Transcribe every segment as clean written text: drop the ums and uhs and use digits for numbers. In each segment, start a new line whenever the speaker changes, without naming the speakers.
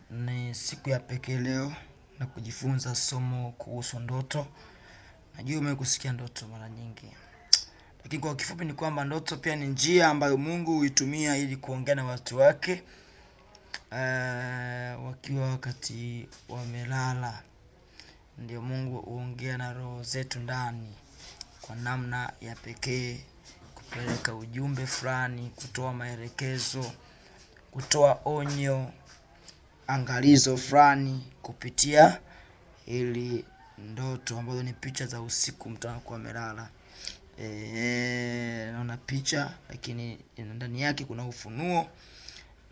Ni siku ya pekee leo na kujifunza somo kuhusu ndoto. Najua umekusikia ndoto mara nyingi, lakini kwa kifupi ni kwamba ndoto pia ni njia ambayo Mungu huitumia ili kuongea na watu wake wakiwa wakati wamelala. Ndio Mungu huongea na roho zetu ndani kwa namna ya pekee, kupeleka ujumbe fulani, kutoa maelekezo, kutoa onyo, angalizo fulani kupitia ili ndoto ambazo ni picha za usiku mtu anakuwa amelala. Naona picha lakini ndani yake kuna ufunuo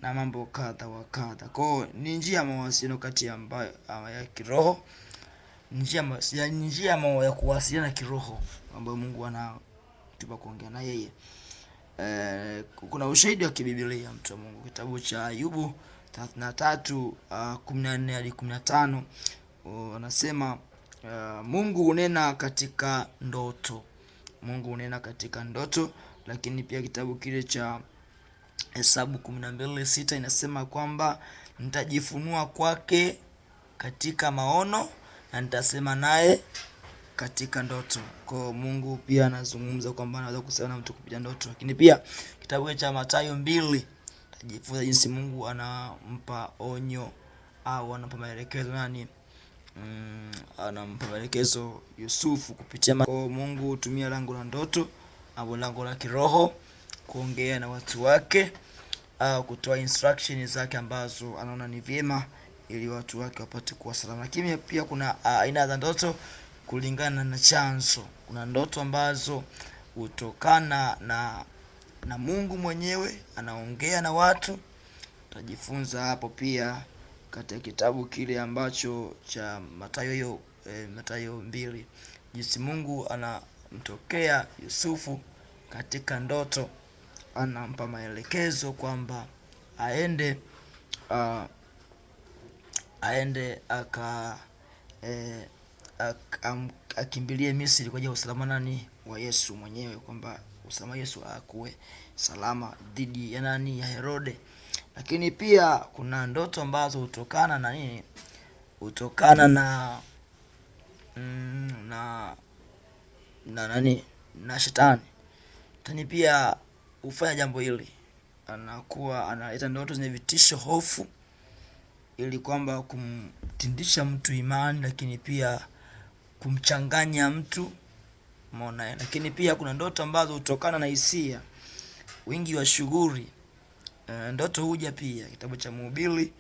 na mambo kadha wa kadha. Kwa hiyo ni njia ya mawasiliano kati ambayo ya kiroho, njia ya kuwasiliana kiroho ambayo Mungu anatupa kuongea na yeye. Kuna ushahidi wa kibiblia mtu wa Mungu, kitabu cha Ayubu 33:14 hadi 15. Anasema Mungu hunena katika ndoto. Mungu hunena katika ndoto. Lakini pia kitabu kile cha Hesabu 12:6 inasema kwamba nitajifunua kwake katika maono na nitasema naye katika ndoto. Kwa Mungu pia anazungumza kwamba anaweza kusema na mtu kupitia ndoto. Lakini pia kitabu cha Mathayo 2 tajifunza jinsi Mungu anampa onyo au anampa maelekezo anampa maelekezo Yusufu kupitia Mungu hutumia lango la ndoto au lango la kiroho kuongea na watu wake au kutoa instructions zake ambazo anaona ni vyema ili watu wake wapate kuwa salama. Lakini pia kuna aina za ndoto kulingana na chanzo. Kuna ndoto ambazo hutokana na Mungu mwenyewe anaongea na watu. Tutajifunza hapo pia katika kitabu kile ambacho cha Mathayo Mathayo 2 jinsi Mungu anamtokea Yusufu katika ndoto, anampa maelekezo kwamba aende akimbilie Misri kwa ajili ya usalama wa Yesu mwenyewe, kwamba usalama Yesu akuwe salama dhidi ya ya Herode. Lakini pia kuna ndoto ambazo hutokana na shetani. Shetani pia hufanya jambo hili, anakuwa analeta ndoto zenye vitisho, hofu, ili kwamba kumtindisha mtu imani, lakini pia kumchanganya mtu. Umeona? Lakini pia kuna ndoto ambazo hutokana na hisia, wingi wa shughuli. Ndoto huja pia kitabu cha Mhubiri,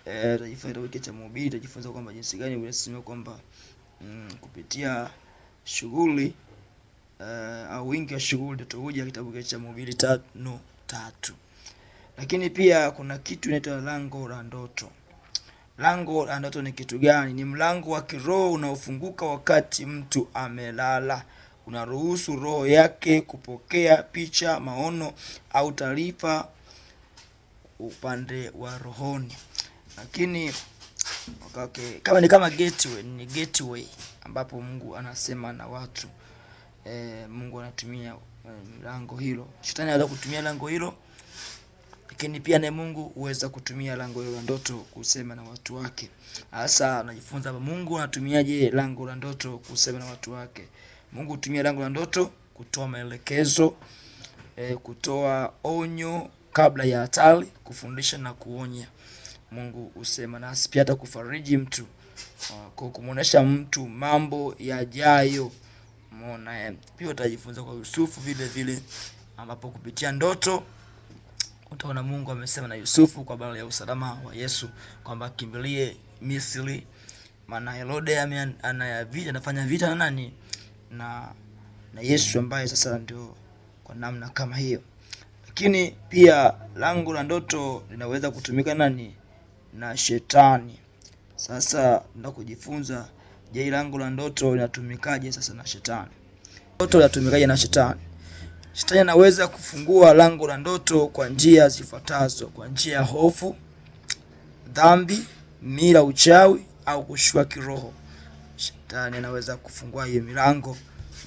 tutajifunza wiki cha Mhubiri, tutajifunza kwamba jinsi gani unasema kwamba kupitia shughuli au wingi wa shughuli ndoto huja, kitabu cha Mhubiri 5:3. Lakini pia kuna kitu inaitwa lango la ndoto. Lango la ndoto ni kitu gani? Ni mlango wa kiroho unaofunguka wakati mtu amelala. Unaruhusu roho yake kupokea picha, maono au taarifa upande wa rohoni. Lakini kama gateway ambapo Mungu anasema na watu. Mungu anatumia lango hilo. Shetani anaweza kutumia lango hilo, lakini pia na Mungu huweza kutumia lango hilo la ndoto kusema na watu wake. Hasa najifunza hapa Mungu anatumiaje lango la ndoto kusema na watu wake. Mungu hutumia lango la ndoto kutoa maelekezo, kutoa onyo kabla ya hatari, kufundisha na kuonya. Mungu husema nasi pia hata kufariji mtu, kwa kumuonesha mtu mambo yajayo. Umeona? Pia utajifunza kwa Yusufu vile vile, ambapo kupitia ndoto utaona Mungu amesema na Yusufu kwa habari ya usalama wa Yesu, kwamba akimbilie Misri, maana Herode anafanya vita na Yesu ambaye sasa ndio kwa namna kama hiyo. Lakini pia lango la ndoto linaweza kutumika na shetani. Sasa ndio kujifunza, je, lango la ndoto linatumikaje sasa na shetani? Ndoto linatumikaje na shetani? Shetani anaweza kufungua lango la ndoto kwa njia zifuatazo: kwa njia ya hofu, dhambi, mila, uchawi au kushuka kiroho. Shetani anaweza kufungua hiyo milango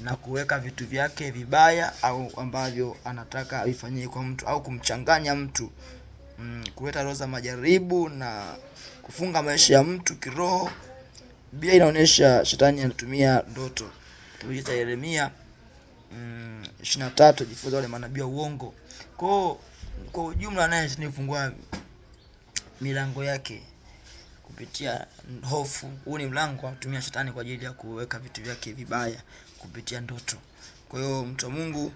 na kuweka vitu vyake vibaya au ambavyo anataka avifanyie kwa mtu au kumchanganya mtu kuleta roho za majaribu na kufunga maisha ya mtu kiroho. Biblia inaonyesha shetani anatumia ndoto. Kitabu cha Yeremia 23, jifunza wale manabii wa uongo. Kwa ujumla naye nifungua milango yake kupitia hofu. Huu ni mlango anatumia shetani kwa ajili ya kuweka vitu vyake vibaya kupitia ndoto. Kwa hiyo mtu wa Mungu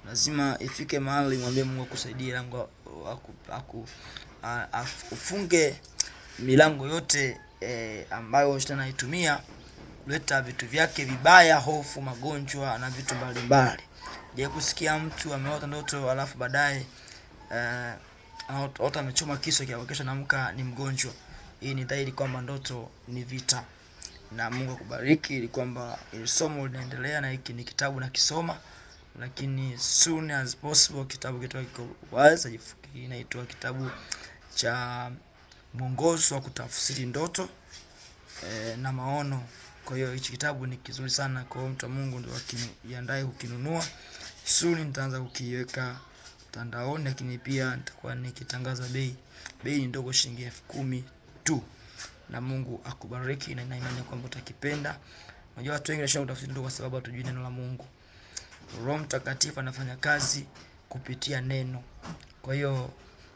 lazima ifike mahali mwambie Mungu akusaidie lango ufunge milango yote ambayo shetani anaitumia kuleta vitu vyake vibaya, hofu, magonjwa na vitu mbalimbali. Je, kusikia mtu ameota ndoto alafu baadaye anaota amechoma kisu kesho naamka ni mgonjwa? Hii ni dhahiri kwamba ndoto ni vita. Na Mungu akubariki ili kwamba ili somo linaendelea, na hiki ni kitabu na kisoma, lakini soon as possible kitabu kitoke wazi. Inaitwa kitabu cha mwongozo wa kutafsiri ndoto na maono. Kwa hiyo hichi kitabu ni kizuri sana, kwa mtu wa Mungu ndio akiandae kukinunua. Soon nitaanza kukiweka mtandaoni, lakini pia nitakuwa nikitangaza bei ni ndogo, shilingi 10,000 tu. Na Mungu akubariki, na ina imani kwamba utakipenda. Unajua watu wengi wanashindwa kutafsiri ndoto kwa sababu hatujui neno la Mungu. Roho Mtakatifu anafanya kazi kupitia neno. Kwa hiyo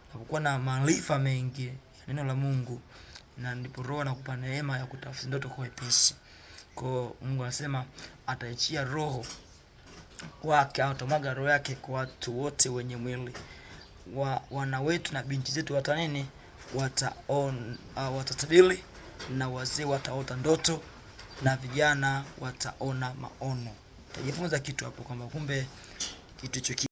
unapokuwa na maarifa mengi ya neno la Mungu, na ndipo Roho anakupa neema ya kutafsiri ndoto kwa wepesi. Kwa Mungu anasema ataachia roho wake, atamwaga roho yake kwa watu wote wenye mwili. Wana wetu na binti zetu watanini watatabiri, na wazee wataota ndoto, na vijana wataona maono. Utajifunza kitu hapo kwamba kumbe kitu hicho